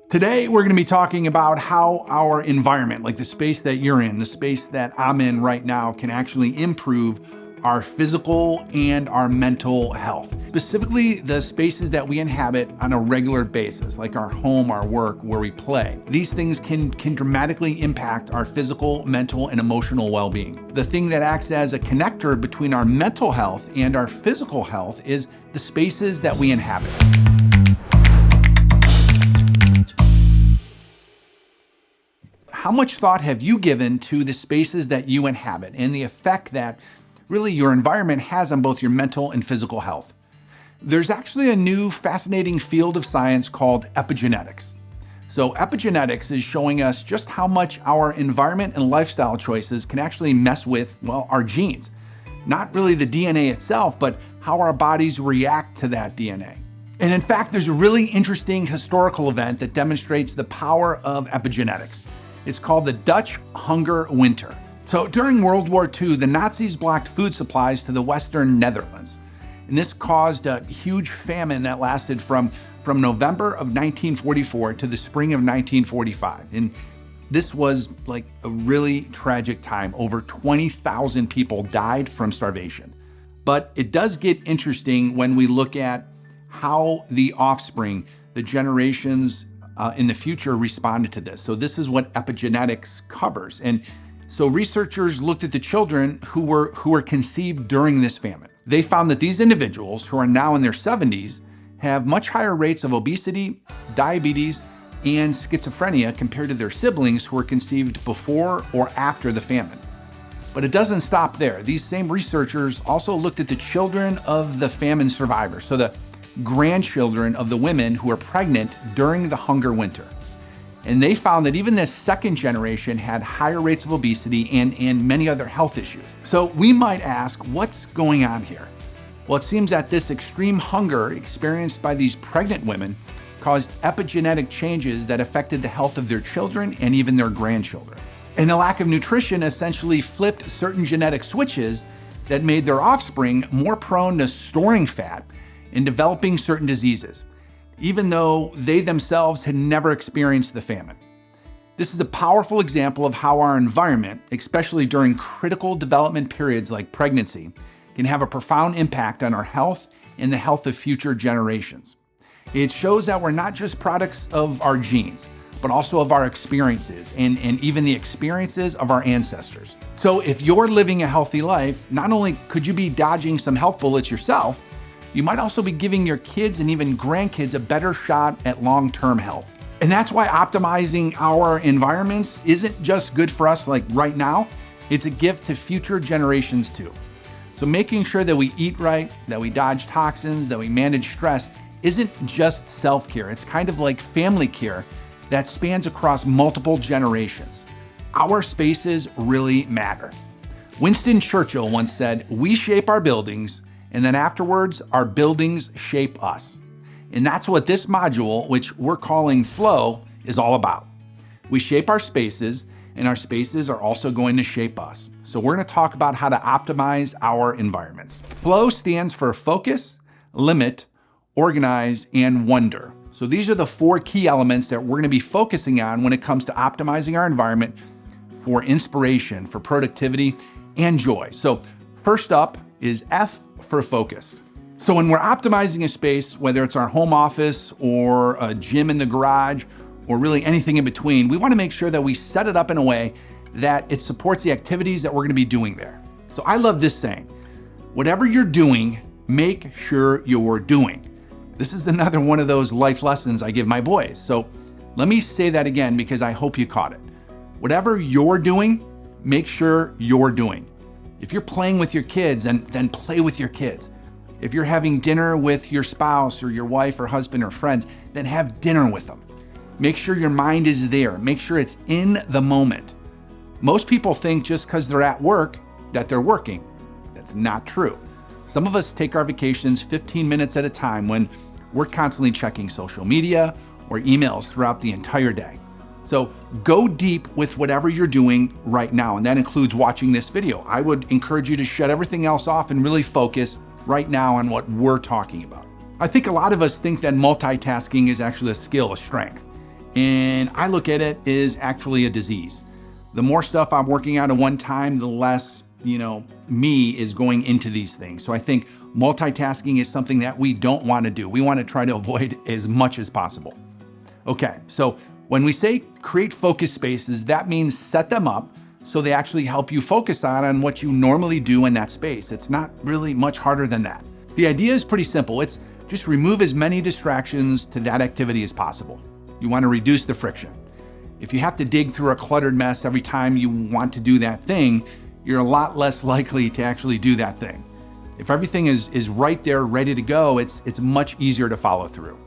Today, we're going to be talking about how our environment, like the space that you're in, the space that I'm in right now, can actually improve our physical and our mental health. Specifically, the spaces that we inhabit on a regular basis, like our home, our work, where we play. These things can dramatically impact our physical, mental, and emotional well-being. The thing that acts as a connector between our mental health and our physical health is the spaces that we inhabit. How much thought have you given to the spaces that you inhabit and the effect that really your environment has on both your mental and physical health? There's actually a new fascinating field of science called epigenetics. So epigenetics is showing us just how much our environment and lifestyle choices can actually mess with, well, our genes. Not really the DNA itself, but how our bodies react to that DNA. And in fact, there's a really interesting historical event that demonstrates the power of epigenetics. It's called the Dutch Hunger Winter. So during World War II, the Nazis blocked food supplies to the Western Netherlands. And this caused a huge famine that lasted from November of 1944 to the spring of 1945. And this was like a really tragic time. Over 20,000 people died from starvation. But it does get interesting when we look at how the offspring, the generations in the future responded to this. So this is what epigenetics covers. And so researchers looked at the children who were conceived during this famine. They found that these individuals, who are now in their 70s, have much higher rates of obesity, diabetes, and schizophrenia compared to their siblings who were conceived before or after the famine. But it doesn't stop there. These same researchers also looked at the children of the famine survivors, so the grandchildren of the women who were pregnant during the hunger winter. And they found that even this second generation had higher rates of obesity and many other health issues. So we might ask, what's going on here? Well, it seems that this extreme hunger experienced by these pregnant women caused epigenetic changes that affected the health of their children and even their grandchildren. And the lack of nutrition essentially flipped certain genetic switches that made their offspring more prone to storing fat and developing certain diseases, even though they themselves had never experienced the famine. This is a powerful example of how our environment, especially during critical development periods like pregnancy, can have a profound impact on our health and the health of future generations. It shows that we're not just products of our genes, but also of our experiences and even the experiences of our ancestors. So if you're living a healthy life, not only could you be dodging some health bullets yourself, you might also be giving your kids and even grandkids a better shot at long-term health. And that's why optimizing our environments isn't just good for us like right now, it's a gift to future generations too. So making sure that we eat right, that we dodge toxins, that we manage stress isn't just self-care. It's kind of like family care that spans across multiple generations. Our spaces really matter. Winston Churchill once said, "We shape our buildings, and then afterwards, our buildings shape us." And that's what this module, which we're calling Flow, is all about. We shape our spaces, and our spaces are also going to shape us. So we're going to talk about how to optimize our environments. Flow stands for focus, limit, organize, and wonder. So these are the 4 key elements that we're going to be focusing on when it comes to optimizing our environment for inspiration, for productivity, and joy. So first up is F for focused. So when we're optimizing a space, whether it's our home office or a gym in the garage, or really anything in between, we want to make sure that we set it up in a way that it supports the activities that we're going to be doing there. So I love this saying, whatever you're doing, make sure you're doing. This is another one of those life lessons I give my boys. So let me say that again because I hope you caught it. Whatever you're doing, make sure you're doing. If you're playing with your kids, then play with your kids. If you're having dinner with your spouse or your wife or husband or friends, then have dinner with them. Make sure your mind is there. Make sure it's in the moment. Most people think just because they're at work that they're working. That's not true. Some of us take our vacations 15 minutes at a time when we're constantly checking social media or emails throughout the entire day. So go deep with whatever you're doing right now, and that includes watching this video. I would encourage you to shut everything else off and really focus right now on what we're talking about. I think a lot of us think that multitasking is actually a skill, a strength. And I look at it as actually a disease. The more stuff I'm working on at one time, the less, me is going into these things. So I think multitasking is something that we don't want to do. We want to try to avoid as much as possible. Okay, so when we say create focus spaces, that means set them up so they actually help you focus on what you normally do in that space. It's not really much harder than that. The idea is pretty simple. It's just remove as many distractions to that activity as possible. You want to reduce the friction. If you have to dig through a cluttered mess every time you want to do that thing, you're a lot less likely to actually do that thing. If everything is right there, ready to go, it's much easier to follow through.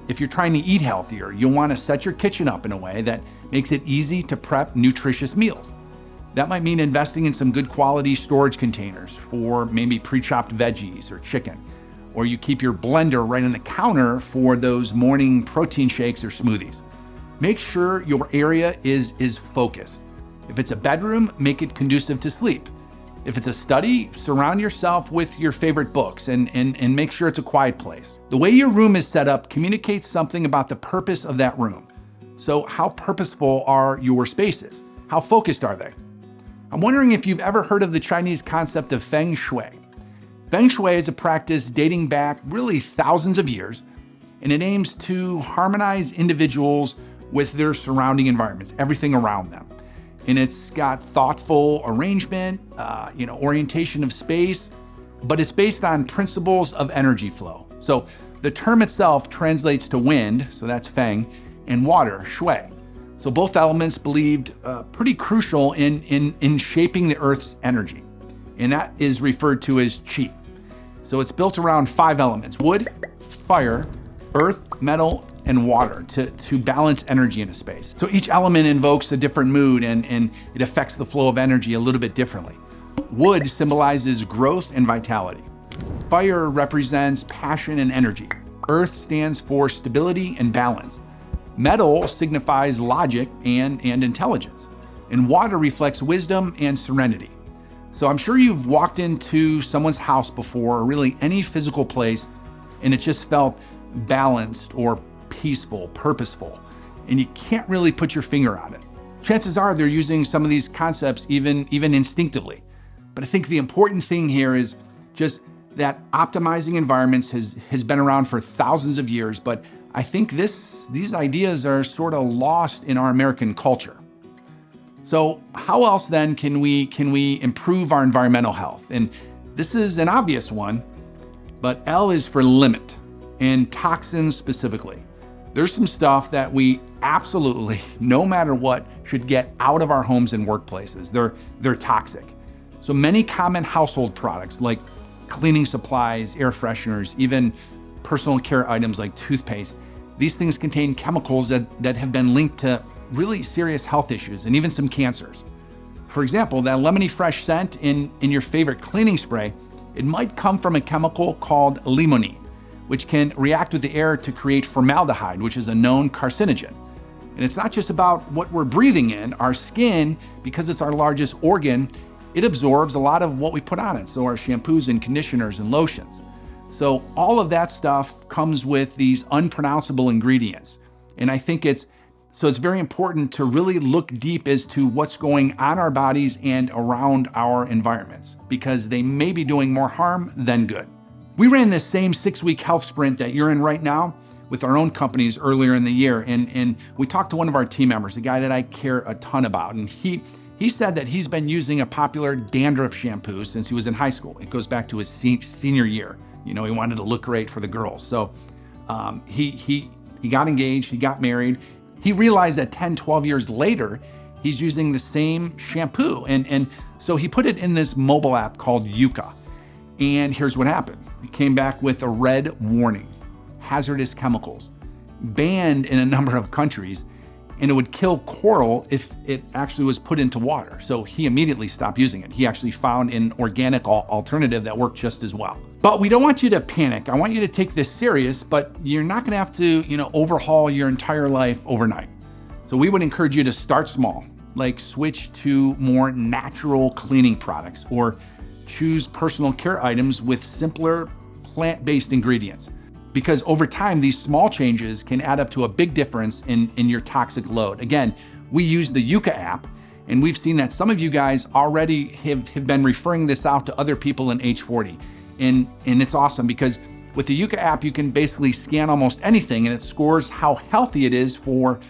If you're trying to eat healthier, you'll want to set your kitchen up in a way that makes it easy to prep nutritious meals. That might mean investing in some good quality storage containers for maybe pre-chopped veggies or chicken, or you keep your blender right on the counter for those morning protein shakes or smoothies. Make sure your area is focused. If it's a bedroom, make it conducive to sleep. If it's a study, surround yourself with your favorite books and make sure it's a quiet place. The way your room is set up communicates something about the purpose of that room. So how purposeful are your spaces? How focused are they? I'm wondering if you've ever heard of the Chinese concept of Feng Shui. Feng Shui is a practice dating back really thousands of years, and it aims to harmonize individuals with their surrounding environments, everything around them. And it's got thoughtful arrangement, orientation of space, but it's based on principles of energy flow. So the term itself translates to wind, so that's Feng, and water, Shui. So both elements believed pretty crucial in shaping the Earth's energy, and that is referred to as Qi. So it's built around 5 elements: wood, fire, earth, metal, and water to balance energy in a space. So each element invokes a different mood and it affects the flow of energy a little bit differently. Wood symbolizes growth and vitality. Fire represents passion and energy. Earth stands for stability and balance. Metal signifies logic and intelligence. And water reflects wisdom and serenity. So I'm sure you've walked into someone's house before, or really any physical place, and it just felt balanced or peaceful, purposeful, and you can't really put your finger on it. Chances are they're using some of these concepts even instinctively. But I think the important thing here is just that optimizing environments has been around for thousands of years, but I think these ideas are sort of lost in our American culture. So how else then can we improve our environmental health? And this is an obvious one, but L is for limit, and toxins specifically. There's some stuff that we absolutely, no matter what, should get out of our homes and workplaces. They're toxic. So many common household products like cleaning supplies, air fresheners, even personal care items like toothpaste, these things contain chemicals that have been linked to really serious health issues and even some cancers. For example, that lemony fresh scent in your favorite cleaning spray, it might come from a chemical called limonene, which can react with the air to create formaldehyde, which is a known carcinogen. And it's not just about what we're breathing in. Our skin, because it's our largest organ, it absorbs a lot of what we put on it. So our shampoos and conditioners and lotions. So all of that stuff comes with these unpronounceable ingredients. And I think it's very important to really look deep as to what's going on our bodies and around our environments, because they may be doing more harm than good. We ran this same 6-week health sprint that you're in right now with our own companies earlier in the year. And we talked to one of our team members, a guy that I care a ton about. And he said that he's been using a popular dandruff shampoo since he was in high school. It goes back to his senior year. He wanted to look great for the girls. So he got engaged, he got married. He realized that 10, 12 years later, he's using the same shampoo. And so he put it in this mobile app called Yuka. And here's what happened. It came back with a red warning: hazardous chemicals, banned in a number of countries, and it would kill coral if it actually was put into water. So he immediately stopped using it. He actually found an organic alternative that worked just as well. But we don't want you to panic. I want you to take this serious, but you're not gonna have to, overhaul your entire life overnight. So we would encourage you to start small, like switch to more natural cleaning products or choose personal care items with simpler plant-based ingredients. because over time, these small changes can add up to a big difference in your toxic load. Again, we use the Yucca app, and we've seen that some of you guys already have been referring this out to other people in age 40. And it's awesome because with the Yucca app, you can basically scan almost anything and it scores how healthy it is for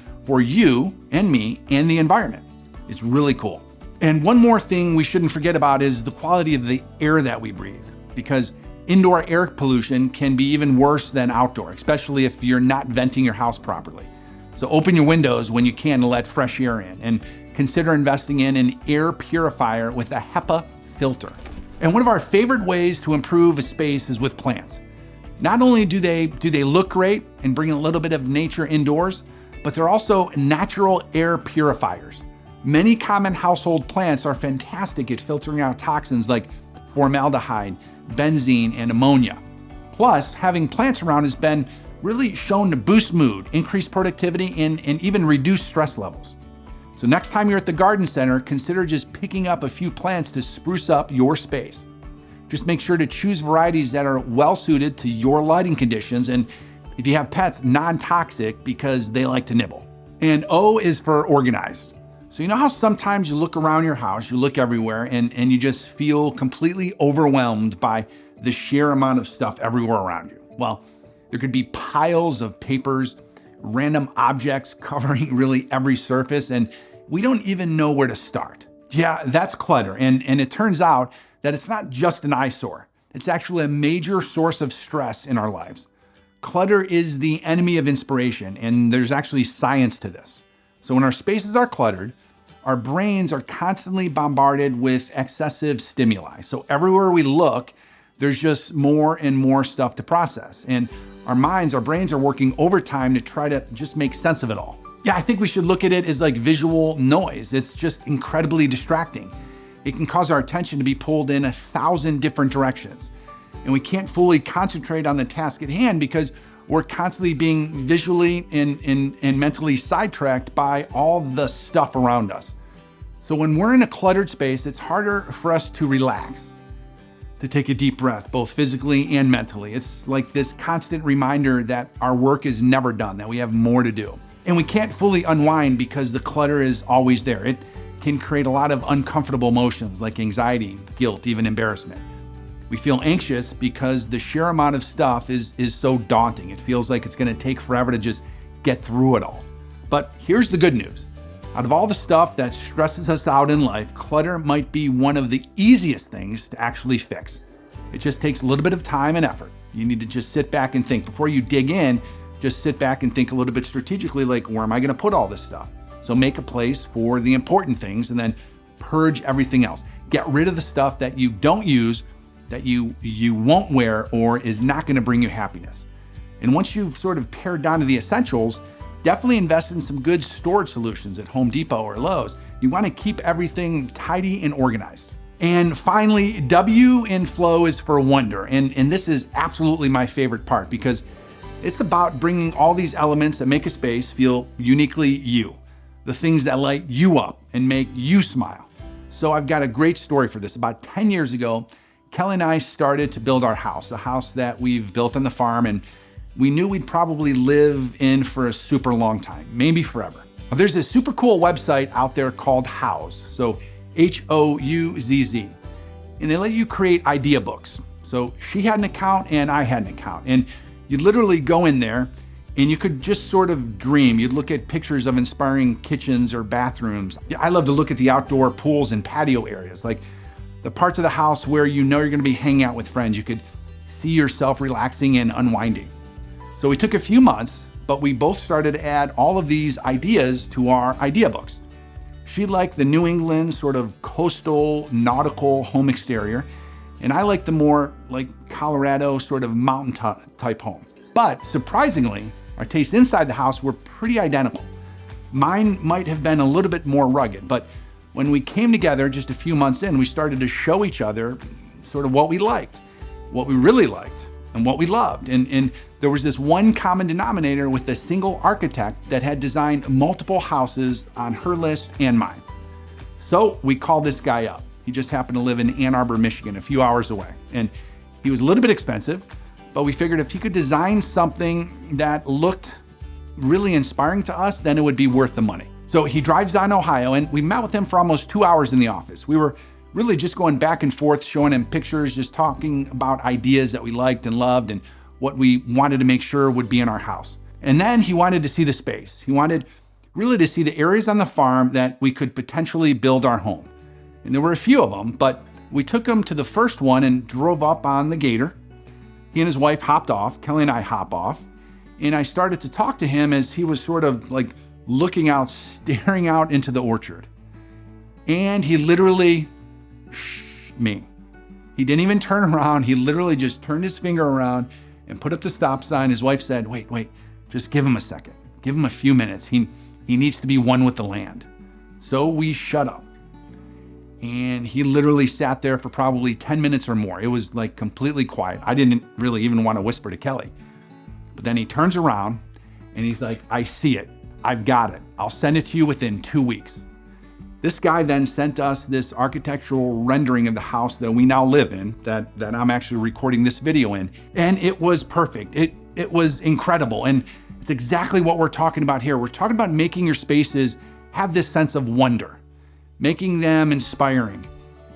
you and me and the environment. It's really cool. And one more thing we shouldn't forget about is the quality of the air that we breathe, because indoor air pollution can be even worse than outdoor, especially if you're not venting your house properly. So open your windows when you can to let fresh air in, and consider investing in an air purifier with a HEPA filter. And one of our favorite ways to improve a space is with plants. Not only do they look great and bring a little bit of nature indoors, but they're also natural air purifiers. Many common household plants are fantastic at filtering out toxins like formaldehyde, benzene, and ammonia. Plus, having plants around has been really shown to boost mood, increase productivity, and even reduce stress levels. So next time you're at the garden center, consider just picking up a few plants to spruce up your space. Just make sure to choose varieties that are well suited to your lighting conditions, and if you have pets, non-toxic, because they like to nibble. And O is for organized. So you know how sometimes you look around your house, you look everywhere, and you just feel completely overwhelmed by the sheer amount of stuff everywhere around you? Well, there could be piles of papers, random objects covering really every surface, and we don't even know where to start. Yeah, that's clutter, and it turns out that it's not just an eyesore. It's actually a major source of stress in our lives. Clutter is the enemy of inspiration, and there's actually science to this. So when our spaces are cluttered, our brains are constantly bombarded with excessive stimuli. So everywhere we look, there's just more and more stuff to process. And our brains are working overtime to try to just make sense of it all. Yeah, I think we should look at it as like visual noise. It's just incredibly distracting. It can cause our attention to be pulled in 1,000 different directions. And we can't fully concentrate on the task at hand because we're constantly being visually and mentally sidetracked by all the stuff around us. So when we're in a cluttered space, it's harder for us to relax, to take a deep breath, both physically and mentally. It's like this constant reminder that our work is never done, that we have more to do. And we can't fully unwind because the clutter is always there. It can create a lot of uncomfortable emotions like anxiety, guilt, even embarrassment. We feel anxious because the sheer amount of stuff is so daunting. It feels like it's gonna take forever to just get through it all. But here's the good news. Out of all the stuff that stresses us out in life, clutter might be one of the easiest things to actually fix. It just takes a little bit of time and effort. You need to just sit back and think. Before you dig in, just sit back and think a little bit strategically, like, where am I gonna put all this stuff? So make a place for the important things and then purge everything else. Get rid of the stuff that you don't use, that you won't wear, or is not gonna bring you happiness. And once you've sort of pared down to the essentials, definitely invest in some good storage solutions at Home Depot or Lowe's. You wanna keep everything tidy and organized. And finally, W in flow is for wonder. And this is absolutely my favorite part because it's about bringing all these elements that make a space feel uniquely you. The things that light you up and make you smile. So I've got a great story for this. About 10 years ago, Kelly and I started to build our house, a house that we've built on the farm, and we knew we'd probably live in for a super long time, maybe forever. There's a super cool website out there called Houzz, so Houzz, and they let you create idea books. So she had an account and I had an account, and you'd literally go in there and you could just sort of dream. You'd look at pictures of inspiring kitchens or bathrooms. I love to look at the outdoor pools and patio areas, like the parts of the house where you know you're gonna be hanging out with friends. You could see yourself relaxing and unwinding. So we took a few months, but we both started to add all of these ideas to our idea books. She liked the New England sort of coastal, nautical home exterior, and I liked the more like Colorado sort of mountain type home. But surprisingly, our tastes inside the house were pretty identical. Mine might have been a little bit more rugged, but when we came together just a few months in, we started to show each other sort of what we liked, what we really liked, and what we loved. And there was this one common denominator with a single architect that had designed multiple houses on her list and mine. So we called this guy up. He just happened to live in Ann Arbor, Michigan, a few hours away. And he was a little bit expensive, but we figured if he could design something that looked really inspiring to us, then it would be worth the money. So he drives down to Ohio, and we met with him for almost 2 hours in the office. We were really just going back and forth, showing him pictures, just talking about ideas that we liked and loved and what we wanted to make sure would be in our house. And then he wanted to see the space. He wanted really to see the areas on the farm that we could potentially build our home. And there were a few of them, but we took him to the first one and drove up on the gator. He and his wife hopped off, Kelly and I hop off, and I started to talk to him as he was sort of like looking out, staring out into the orchard. And he literally shh me. He didn't even turn around. He literally just turned his finger around and put up the stop sign. His wife said, wait, just give him a second. Give him a few minutes. He needs to be one with the land. So we shut up. And he literally sat there for probably 10 minutes or more. It was like completely quiet. I didn't really even want to whisper to Kelly. But then he turns around and he's like, I see it. I've got it. I'll send it to you within 2 weeks. This guy then sent us this architectural rendering of the house that we now live in, that I'm actually recording this video in. And it was perfect. It was incredible. And it's exactly what we're talking about here. We're talking about making your spaces have this sense of wonder, making them inspiring.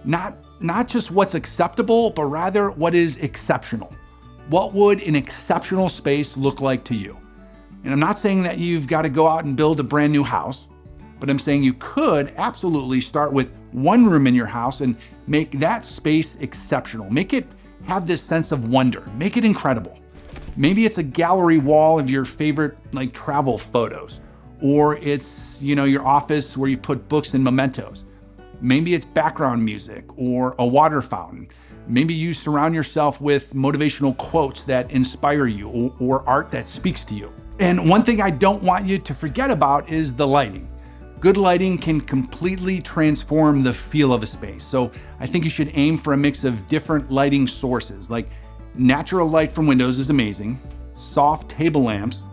Not just what's acceptable, but rather what is exceptional. What would an exceptional space look like to you? And I'm not saying that you've got to go out and build a brand new house, but I'm saying you could absolutely start with one room in your house and make that space exceptional. Make it have this sense of wonder. Make it incredible. Maybe it's a gallery wall of your favorite like travel photos, or it's, your office where you put books and mementos. Maybe it's background music or a water fountain. Maybe you surround yourself with motivational quotes that inspire you or art that speaks to you. And one thing I don't want you to forget about is the lighting. Good lighting can completely transform the feel of a space. So I think you should aim for a mix of different lighting sources, like natural light from windows is amazing, soft table lamps,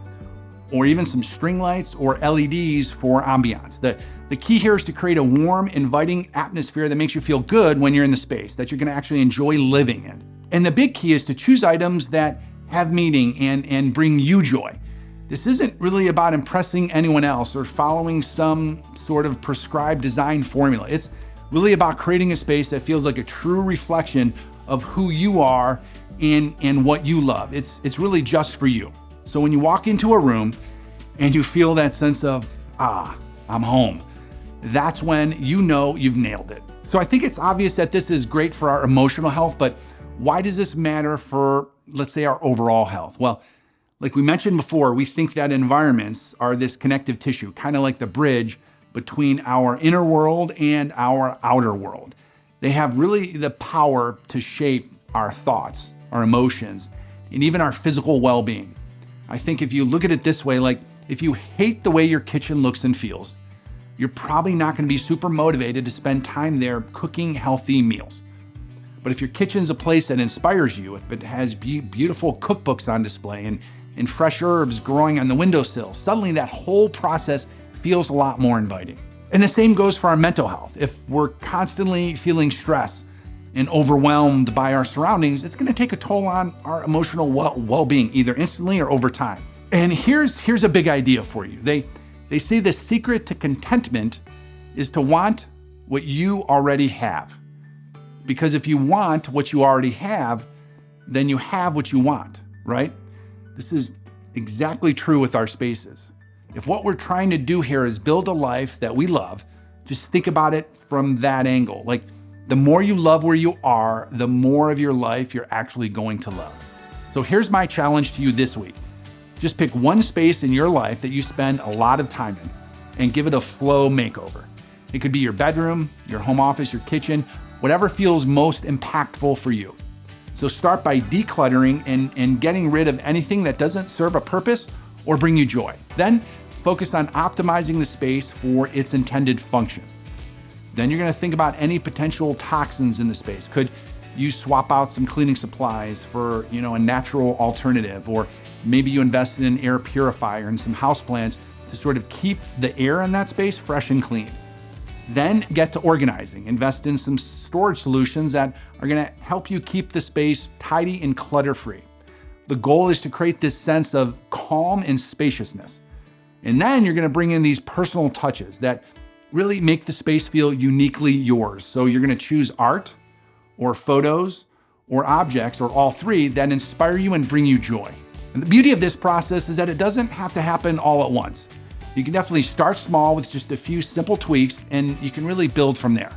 or even some string lights or LEDs for ambiance. The key here is to create a warm, inviting atmosphere that makes you feel good when you're in the space, that you're gonna actually enjoy living in. And the big key is to choose items that have meaning and bring you joy. This isn't really about impressing anyone else or following some sort of prescribed design formula. It's really about creating a space that feels like a true reflection of who you are and what you love. It's really just for you. So when you walk into a room and you feel that sense of, I'm home, that's when you know you've nailed it. So I think it's obvious that this is great for our emotional health, but why does this matter for, let's say, our overall health? Well, like we mentioned before, we think that environments are this connective tissue, kind of like the bridge between our inner world and our outer world. They have really the power to shape our thoughts, our emotions, and even our physical well-being. I think if you look at it this way, like if you hate the way your kitchen looks and feels, you're probably not going to be super motivated to spend time there cooking healthy meals. But if your kitchen's a place that inspires you, if it has beautiful cookbooks on display and fresh herbs growing on the windowsill, suddenly that whole process feels a lot more inviting. And the same goes for our mental health. If we're constantly feeling stress and overwhelmed by our surroundings, it's gonna take a toll on our emotional well-being, either instantly or over time. And here's a big idea for you. They say the secret to contentment is to want what you already have. Because if you want what you already have, then you have what you want, right? This is exactly true with our spaces. If what we're trying to do here is build a life that we love, just think about it from that angle. Like, the more you love where you are, the more of your life you're actually going to love. So here's my challenge to you this week. Just pick one space in your life that you spend a lot of time in and give it a flow makeover. It could be your bedroom, your home office, your kitchen, whatever feels most impactful for you. So start by decluttering and getting rid of anything that doesn't serve a purpose or bring you joy. Then focus on optimizing the space for its intended function. Then you're gonna think about any potential toxins in the space. Could you swap out some cleaning supplies for a natural alternative? Or maybe you invest in an air purifier and some houseplants to sort of keep the air in that space fresh and clean. Then get to organizing. Invest in some storage solutions that are gonna help you keep the space tidy and clutter-free. The goal is to create this sense of calm and spaciousness. And then you're going to bring in these personal touches that really make the space feel uniquely yours. So you're going to choose art or photos or objects or all three that inspire you and bring you joy. And the beauty of this process is that it doesn't have to happen all at once. You can definitely start small with just a few simple tweaks, and you can really build from there.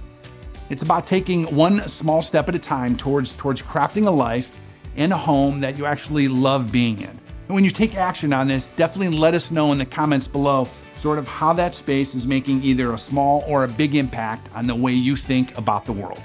It's about taking one small step at a time towards crafting a life and a home that you actually love being in. And when you take action on this, definitely let us know in the comments below sort of how that space is making either a small or a big impact on the way you think about the world.